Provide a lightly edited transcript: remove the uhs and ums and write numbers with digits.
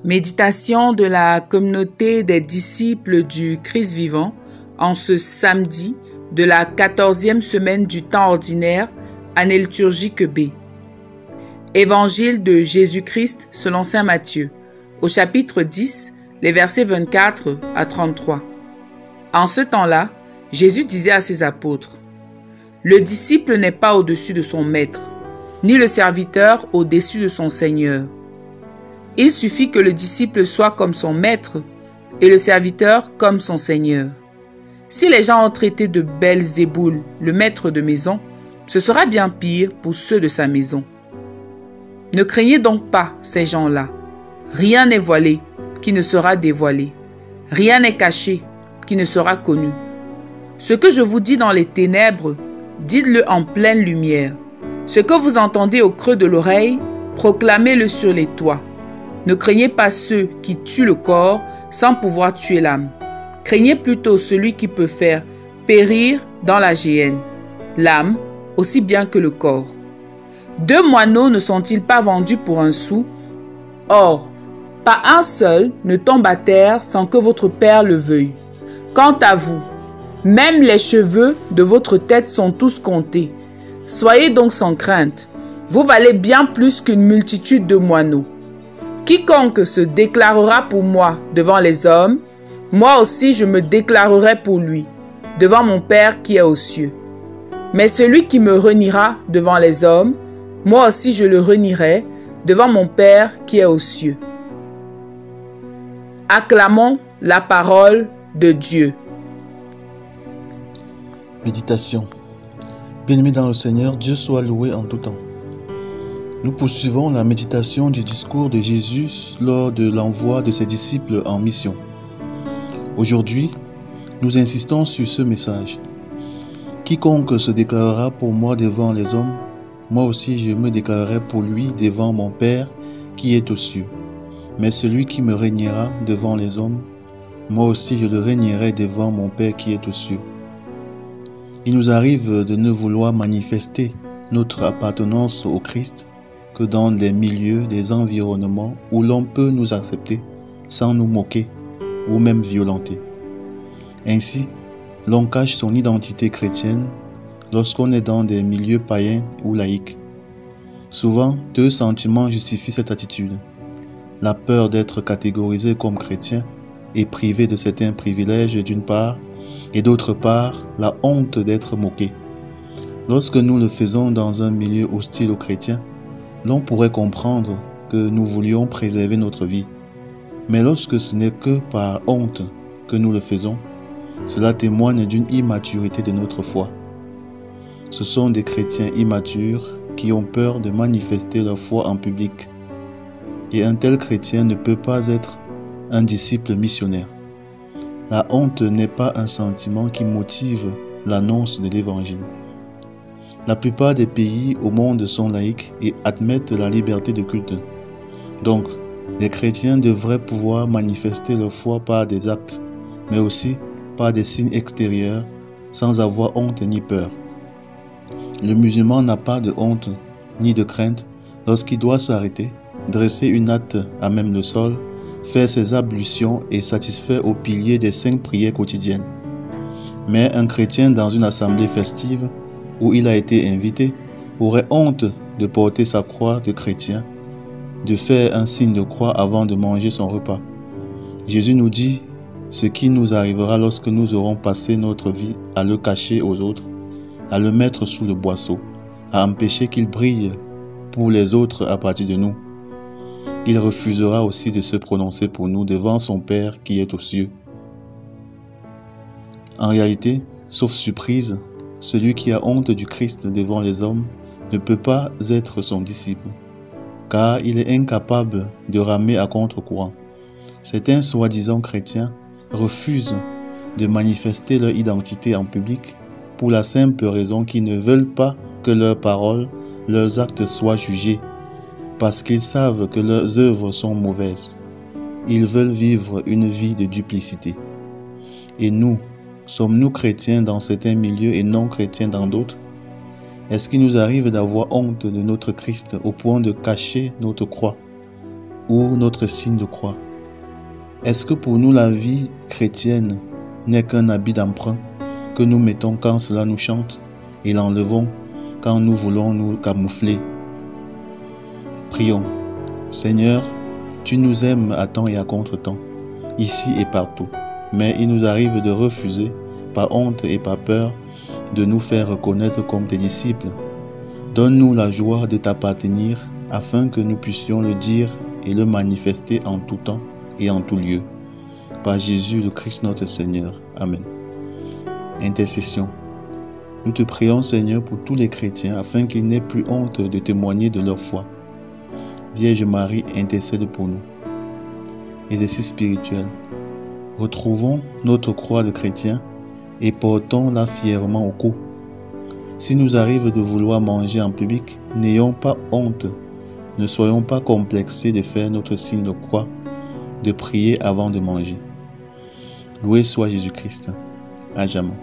Méditation de la communauté des disciples du Christ vivant en ce samedi de la 14e semaine du temps ordinaire, année liturgique B. Évangile de Jésus-Christ selon saint Matthieu, au chapitre 10, les versets 24 à 33. En ce temps-là, Jésus disait à ses apôtres: « Le disciple n'est pas au-dessus de son maître, ni le serviteur au-dessus de son Seigneur. Il suffit que le disciple soit comme son maître et le serviteur comme son Seigneur. Si les gens ont traité de Belzéboul, le maître de maison, ce sera bien pire pour ceux de sa maison. Ne craignez donc pas ces gens-là. Rien n'est voilé qui ne sera dévoilé. Rien n'est caché qui ne sera connu. Ce que je vous dis dans les ténèbres, dites-le en pleine lumière. Ce que vous entendez au creux de l'oreille, proclamez-le sur les toits. Ne craignez pas ceux qui tuent le corps sans pouvoir tuer l'âme. Craignez plutôt celui qui peut faire périr dans la géhenne l'âme aussi bien que le corps. 2 moineaux ne sont-ils pas vendus pour 1 sou? Or, pas un seul ne tombe à terre sans que votre Père le veuille. Quant à vous, même les cheveux de votre tête sont tous comptés. Soyez donc sans crainte. Vous valez bien plus qu'une multitude de moineaux. Quiconque se déclarera pour moi devant les hommes, moi aussi je me déclarerai pour lui, devant mon Père qui est aux cieux. Mais celui qui me reniera devant les hommes, moi aussi je le renierai devant mon Père qui est aux cieux. » Acclamons la parole de Dieu. Méditation. Bien-aimés dans le Seigneur, Dieu soit loué en tout temps. Nous poursuivons la méditation du discours de Jésus lors de l'envoi de ses disciples en mission. Aujourd'hui, nous insistons sur ce message. Quiconque se déclarera pour moi devant les hommes, moi aussi je me déclarerai pour lui devant mon Père qui est aux cieux. Mais celui qui me régnera devant les hommes, moi aussi je le régnerai devant mon Père qui est aux cieux. Il nous arrive de ne vouloir manifester notre appartenance au Christ que dans des milieux, des environnements où l'on peut nous accepter sans nous moquer ou même violenter. Ainsi, l'on cache son identité chrétienne lorsqu'on est dans des milieux païens ou laïques. Souvent, 2 sentiments justifient cette attitude. La peur d'être catégorisé comme chrétien et privé de certains privilèges d'une part, et d'autre part, la honte d'être moqué. Lorsque nous le faisons dans un milieu hostile aux chrétiens, l'on pourrait comprendre que nous voulions préserver notre vie. Mais lorsque ce n'est que par honte que nous le faisons, cela témoigne d'une immaturité de notre foi. Ce sont des chrétiens immatures qui ont peur de manifester leur foi en public. Et un tel chrétien ne peut pas être un disciple missionnaire. La honte n'est pas un sentiment qui motive l'annonce de l'Évangile. La plupart des pays au monde sont laïcs et admettent la liberté de culte. Donc, les chrétiens devraient pouvoir manifester leur foi par des actes, mais aussi par des signes extérieurs, sans avoir honte ni peur. Le musulman n'a pas de honte ni de crainte lorsqu'il doit s'arrêter, dresser une natte à même le sol, faire ses ablutions et satisfaire aux piliers des 5 prières quotidiennes. Mais un chrétien dans une assemblée festive où il a été invité aurait honte de porter sa croix de chrétien, de faire un signe de croix avant de manger son repas. Jésus nous dit ce qui nous arrivera lorsque nous aurons passé notre vie à le cacher aux autres, à le mettre sous le boisseau, à empêcher qu'il brille pour les autres à partir de nous. Il refusera aussi de se prononcer pour nous devant son Père qui est aux cieux. En réalité, sauf surprise, celui qui a honte du Christ devant les hommes ne peut pas être son disciple, car il est incapable de ramer à contre-courant. Certains soi-disant chrétiens refusent de manifester leur identité en public pour la simple raison qu'ils ne veulent pas que leurs paroles, leurs actes soient jugés, parce qu'ils savent que leurs œuvres sont mauvaises. Ils veulent vivre une vie de duplicité. Et nous, sommes-nous chrétiens dans certains milieux et non chrétiens dans d'autres? Est-ce qu'il nous arrive d'avoir honte de notre Christ au point de cacher notre croix? ou notre signe de croix? Est-ce que pour nous la vie chrétienne n'est qu'un habit d'emprunt que nous mettons quand cela nous chante et l'enlevons quand nous voulons nous camoufler? Prions. Seigneur, tu nous aimes à temps et à contre-temps, ici et partout, mais il nous arrive de refuser, par honte et par peur, de nous faire reconnaître comme tes disciples. Donne-nous la joie de t'appartenir afin que nous puissions le dire et le manifester en tout temps et en tout lieu. Par Jésus le Christ notre Seigneur. Amen. Intercession. Nous te prions, Seigneur, pour tous les chrétiens afin qu'ils n'aient plus honte de témoigner de leur foi. Vierge Marie, intercède pour nous. Exercice spirituel. Retrouvons notre croix de chrétien et portons-la fièrement au cou. S'il nous arrive de vouloir manger en public, n'ayons pas honte. Ne soyons pas complexés de faire notre signe de croix, de prier avant de manger. Loué soit Jésus-Christ. À jamais.